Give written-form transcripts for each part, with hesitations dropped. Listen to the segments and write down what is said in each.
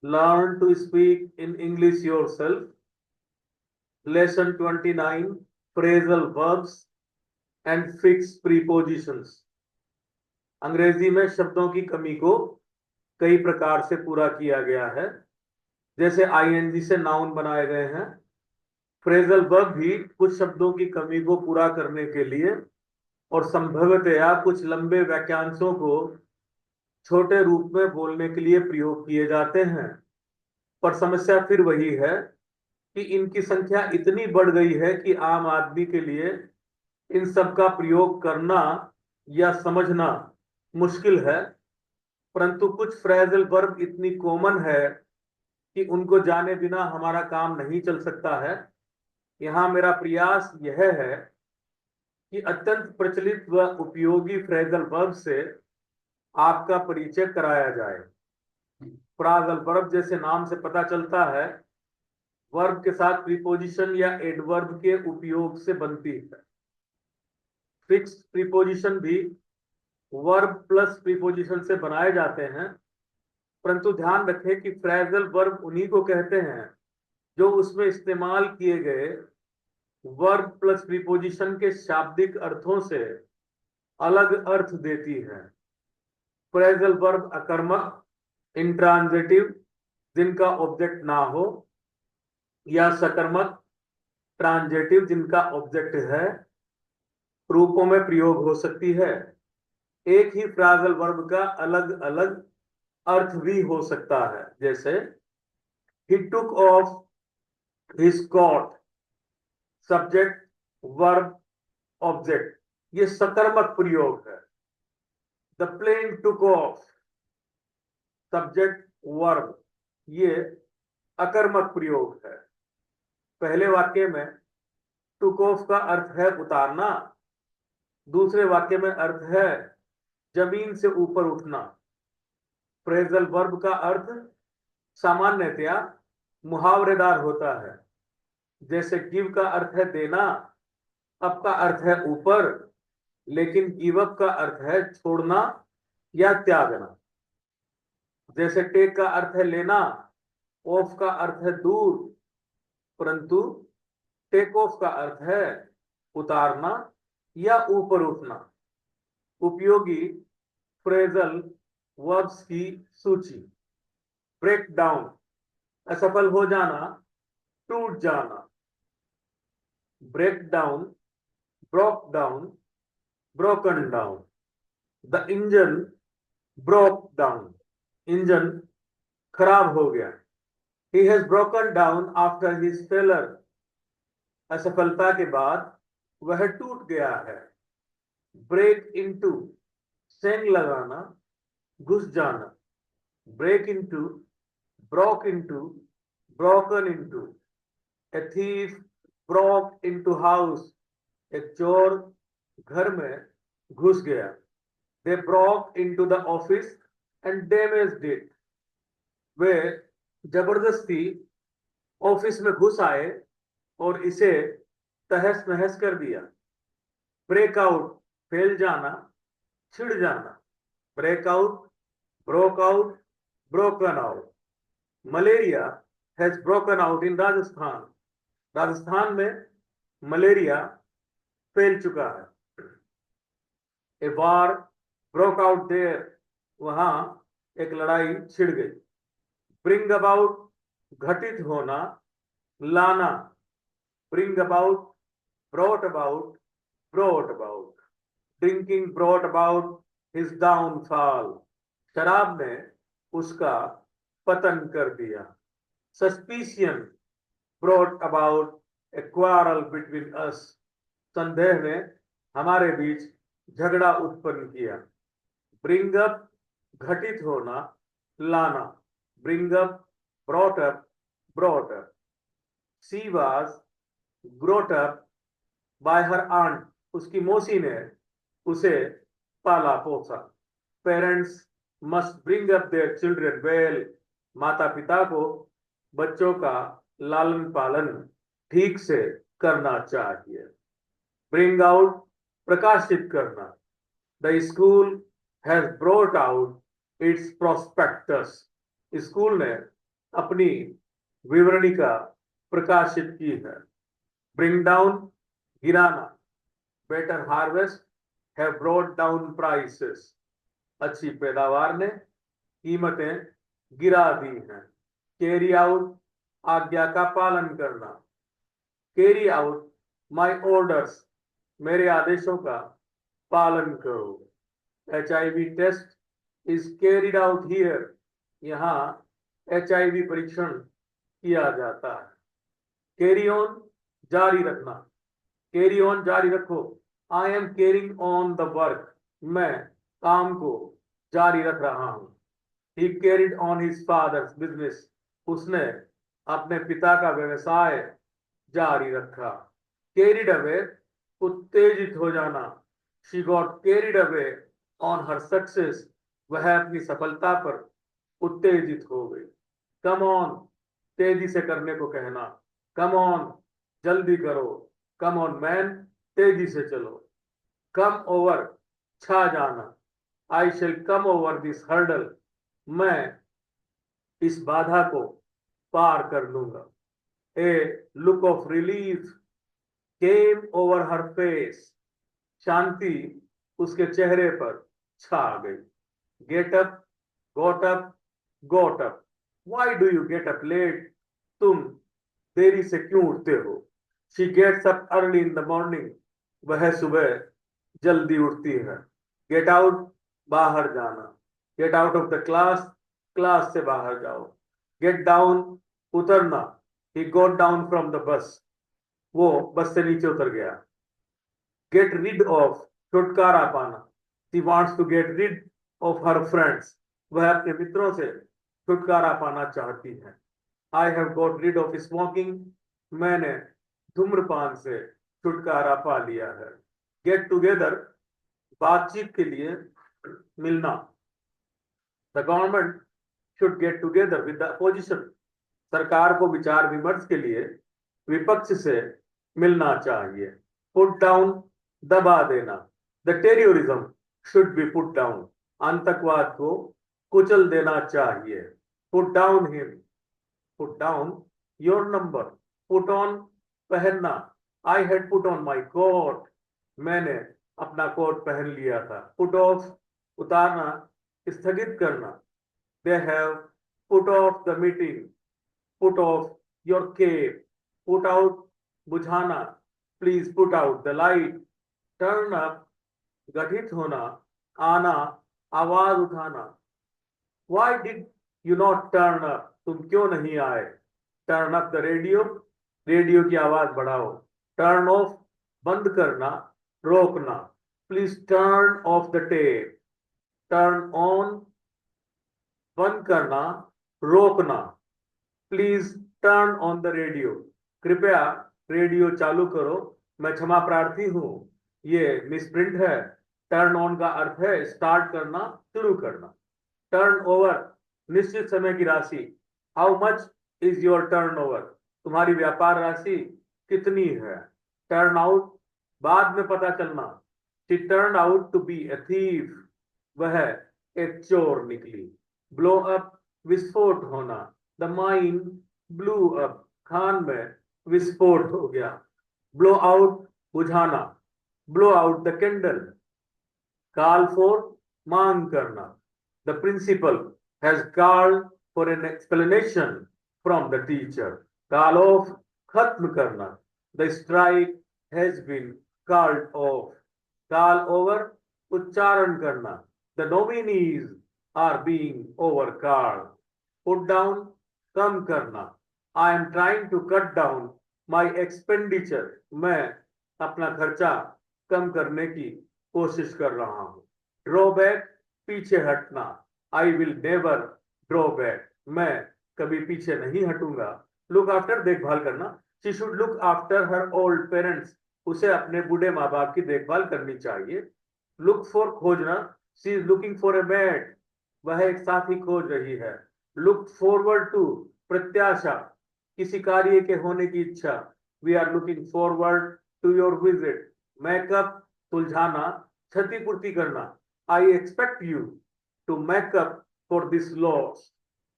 Learn to speak in English yourself. Lesson 29, phrasal verbs and fixed prepositions. अंग्रेजी में शब्दों की कमी को कई प्रकार से पूरा किया गया है। जैसे आईएनजी से नाउन बनाए गए हैं। फ्रेजल वर्ब भी कुछ शब्दों की कमी को पूरा करने के लिए और संभवतया कुछ लंबे वाक्यांशों को छोटे रूप में बोलने के लिए प्रयोग किए जाते हैं। पर समस्या फिर वही है कि इनकी संख्या इतनी बढ़ गई है कि आम आदमी के लिए इन सब का प्रयोग करना या समझना मुश्किल है। परंतु कुछ फ्रेजल वर्ब इतनी कॉमन है कि उनको जाने बिना हमारा काम नहीं चल सकता है। यहाँ मेरा प्रयास यह है कि अत्यंत प्रचलित व उपयोगी फ्रेजल वर्ब से आपका परिचय कराया जाए। फ्रेजल वर्ब जैसे नाम से पता चलता है, वर्ब के साथ प्रीपोजिशन या एडवर्ब के उपयोग से बनती है। फिक्स प्रीपोजिशन भी वर्ब प्लस प्रीपोजिशन से बनाए जाते हैं। परंतु ध्यान रखें कि फ्रेजल वर्ब उन्हीं को कहते हैं जो उसमें इस्तेमाल किए गए वर्ब प्लस प्रीपोजिशन के शाब्दिक अर्थों से अलग अर्थ देती है। फ्रेजल वर्ब अकर्मक, इंट्रांजिटिव जिनका ऑब्जेक्ट ना हो, या सकर्मक, ट्रांजिटिव जिनका ऑब्जेक्ट है, रूपों में प्रयोग हो सकती है। एक ही फ्रेजल वर्ब का अलग अलग अर्थ भी हो सकता है। जैसे he took off his coat, subject verb object, ये सकर्मक प्रयोग है। The plane took off, subject verb, ये अकर्मक प्रयोग है। पहले वाक्य में टुक ऑफ का अर्थ है उतारना, दूसरे वाक्य में अर्थ है जमीन से ऊपर उठना। फ्रेजल वर्ब का अर्थ सामान्यतया मुहावरेदार होता है। जैसे गिव का अर्थ है देना, अप का अर्थ है ऊपर, लेकिन गिव अप का अर्थ है छोड़ना या त्यागना। जैसे टेक का अर्थ है लेना, ऑफ का अर्थ है दूर, परंतु टेक ऑफ का अर्थ है उतारना या ऊपर उठना। उपयोगी फ्रेजल वर्ब्स की सूची। ब्रेक डाउन, असफल हो जाना, टूट जाना। Break down, broke down, broken down. The engine broke down, engine खराब हो गया। He has broken down after his failure, असफलता के बाद वह टूट गया है। ब्रेक इनटू, सेंग लगाना, घुस जाना। Break into, broke into, broken into. A thief broke into house, एक चोर घर में घुस गया। They broke into the office and damaged it, वे जबरदस्ती ऑफिस में घुस आए और इसे तहस नहस कर दिया। ब्रेकआउट, फैल जाना, छिड़ जाना। Breakout, broke out, broken out. Malaria has broken out in Rajasthan, Rajasthan में मलेरिया फैल चुका है। ए वार ब्रोक आउट देयर, वहां एक लड़ाई छिड़ गई। ब्रिंग अबाउट, घटित होना, लाना। Bring about, brought about, brought about. Drinking brought about his downfall, शराब ने उसका पतन कर दिया। Suspicion brought about A quarrel between us, संदेह ने हमारे बीच झगड़ा उत्पन्न किया। ब्रिंग अप, घटित होना, लाना। Bring up, brought up, brought up. She was brought up by her aunt, उसकी मौसी ने उसे पाला पोसा। Parents must bring up their children well, माता पिता को बच्चों का लालन पालन ठीक से करना चाहिए। ब्रिंग आउट, प्रकाशित करना। The school has brought out it's prospectus, school ने अपनी विवरणिका प्रकाशित की है। ब्रिंग डाउन, गिराना, better harvest have brought down prices, अच्छी पैदावार ने कीमतें गिरा दी हैं। कैरी आउट, आज्ञा का पालन करना। कैरी आउट माई ऑर्डर्स, मेरे आदेशों का पालन करो। HIV test is carried out here, यहाँ HIV परीक्षण किया जाता है। कैरी ऑन, जारी रखना। कैरी ऑन, जारी रखो। I am carrying on the work, मैं काम को जारी रख रहा हूं। He carried on his father's business, उसने अपने पिता का व्यवसाय जारी रखा। Carried away, उत्तेजित हो जाना। She got carried away on her success, वह अपनी सफलता पर उत्तेजित हो गई। Come on, तेजी से करने को कहना। Come on, जल्दी करो। Come on man, तेजी से चलो। Come over, छा जाना। I shall come over this hurdle, मैं इस बाधा को पार कर लूंगा। A look of relief came over her face, शांति उसके चेहरे पर छा गई। Get up, got up, got up. Why do you get up late, तुम देरी से क्यों उठते हो। She gets up early in the morning, वह सुबह जल्दी उठती है। गेट आउट, बाहर जाना। Get out of the class, class से बाहर जाओ। गेट डाउन, उतरना। He got down from the बस, वो बस से नीचे उतर गया। गेट रिड ऑफ, छुटकारा पाना। She wants to get rid off her friends, वह अपने मित्रों से छुटकारा पाना चाहती है। I have got rid off smoking, मैंने धूम्रपान से छुटकारा पा लिया है। गेट टुगेदर, बातचीत के लिए मिलना। The government should get together with the opposition, सरकार को विचार विमर्श के लिए विपक्ष से मिलना चाहिए। पुट डाउन, दबा देना। The terrorism should be put down, आतंकवाद को कुचल देना चाहिए। Put down him, put down your number. Put on, पहनना। I had put on my coat, मैंने अपना कोट पहन लिया था। पुट ऑफ, उतारना, स्थगित करना। They have put off the meeting, put off your cap. Put out, बुझाना। Please put out the light. Turn up, गठित होना। आना, आवाज उठाना। Why did you not turn up, तुम क्यों नहीं आए। Turn up the radio, radio की आवाज बढ़ाओ। टर्न ऑफ, बंद करना, रोकना। Please turn off the tape. Turn on, बंद करना, रोकना। Please turn on the radio, कृपया रेडियो चालू करो। मैं क्षमा प्रार्थी हूं, ये मिसप्रिंट है। टर्न ऑन का अर्थ है स्टार्ट करना, शुरू करना। टर्न ओवर, निश्चित समय की राशि। How much is your turn over, तुम्हारी व्यापार राशि कितनी है। टर्न आउट, बाद में पता चलना। She turn out to be a thief, वह एक चोर निकली। ब्लो अप, विस्फोट होना। द माइन ब्लू अप, खान में विस्फोट हो गया। ब्लो आउट, बुझाना। Blow out the candle. Call for, मांग करना। The principal has called for an explanation from the teacher. Call off, खत्म करना। The strike has been called off. Call over, उच्चारण करना। The nominees are being overcalled. Put down, कम करना। I am trying to cut down my expenditure. मैं अपना खर्चा कम करने की कोशिश कर रहा हूँ। Drawback, पीछे हटना। I will never draw back, मैं कभी पीछे नहीं हटूंगा। लुक आफ्टर, देखभाल करना। She should look after her old parents, उसे अपने बूढ़े माँ बाप की देखभाल करनी चाहिए। लुक फॉर, खोजना। She is looking for a mate, वह एक साथी खोज रही है। लुक फॉरवर्ड टू, प्रत्याशा, किसी कार्य के होने की इच्छा। We are looking forward to your visit. Make up, सुलझाना, क्षतिपूर्ति करना। I expect you to make up for this loss.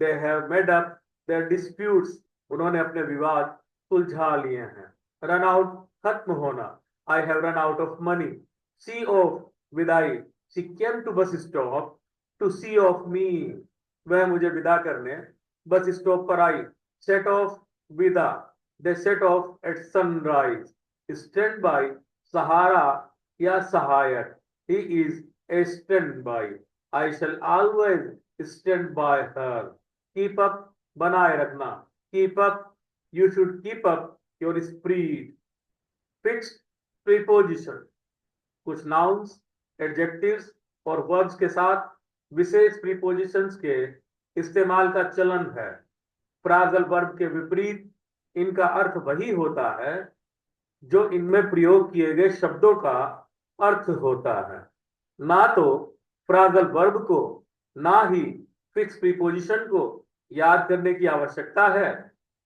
They have made up their disputes, उन्होंने अपने विवाद सुलझा लिए हैं। Run out, खत्म होना, I have run out of money. See off, विदाई, she came to bus stop to see off me. वह मुझे विदा करने बस स्टॉप पर आई। Set off, विदा, they set off at sunrise. Stand by, सहारा या सहायक, he is a standby. I shall always stand by her. Keep up, बनाए रखना, keep up, you should keep up your speed. Fixed preposition, कुछ nouns, adjectives और verbs के साथ विशेष prepositions के इस्तेमाल का चलन है। phrasal verb के विपरीत इनका अर्थ वही होता है जो इनमें प्रयोग किए गए शब्दों का अर्थ होता है। ना तो फ्राजल वर्ब को ना ही फिक्स प्रीपोजिशन को याद करने की आवश्यकता है,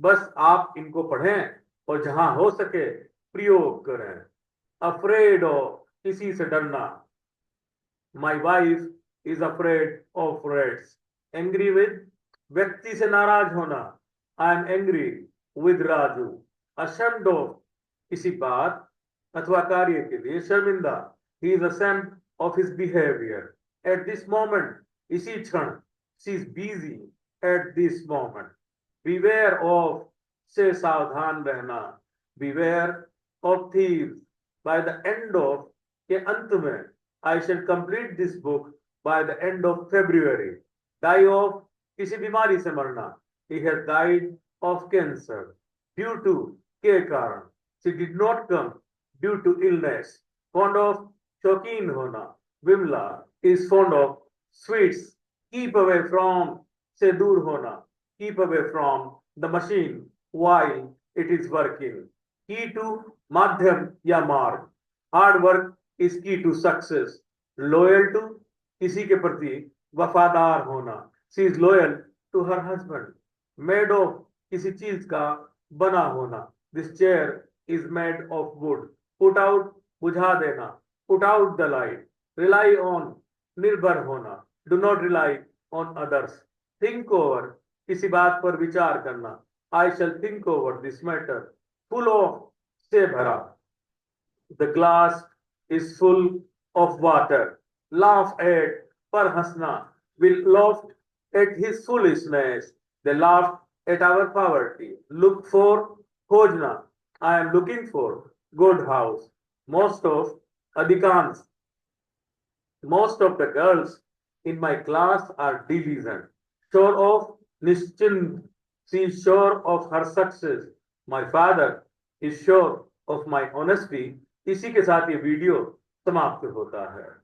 बस आप इनको पढ़ें और जहां हो सके प्रयोग करें। अफ्रेड ऑफ, किसी से डरना, my wife is afraid of rates. Angry with, व्यक्ति से नाराज होना, I am angry with Raju. Ashamed of, किसी बात अथवा कार्य के लिए शर्मिंदा, he is ashamed of his behavior at this moment, इसी क्षण, she is busy at this moment। beware of, से सावधान रहना, beware of thieves। by the end of, के अंत में, I shall complete this book by the end of February। die of, किसी बीमारी से मरना, he has died of cancer। due to, के कारण, she did not come due to illness। fond of, शौकीन होना, Vimla is fond of sweets। keep away from, से दूर होना, keep away from the machine while it is working। key to, माध्यम या मार्ग, hard work is key to success। loyal to, किसी के प्रति वफादार होना, she is loyal to her husband। made of, किसी चीज का बना होना, this chair is made of wood। put out, बुझा देना, put out the light। rely on, निर्भर होना, do not rely on others। think over, किसी बात पर विचार करना, I shall think over this matter। full of, से भरा, the glass is full of water। laugh at, पर हंसना, we laughed at his foolishness। they laughed at our poverty। look for, खोजना, I am looking for good house। most of, अधिकांश, most of the girls in my class are diligent। sure of, निश्चिंत, she is sure of her success। my father is sure of my honesty। इसी के साथ ये video समाप्त होता है।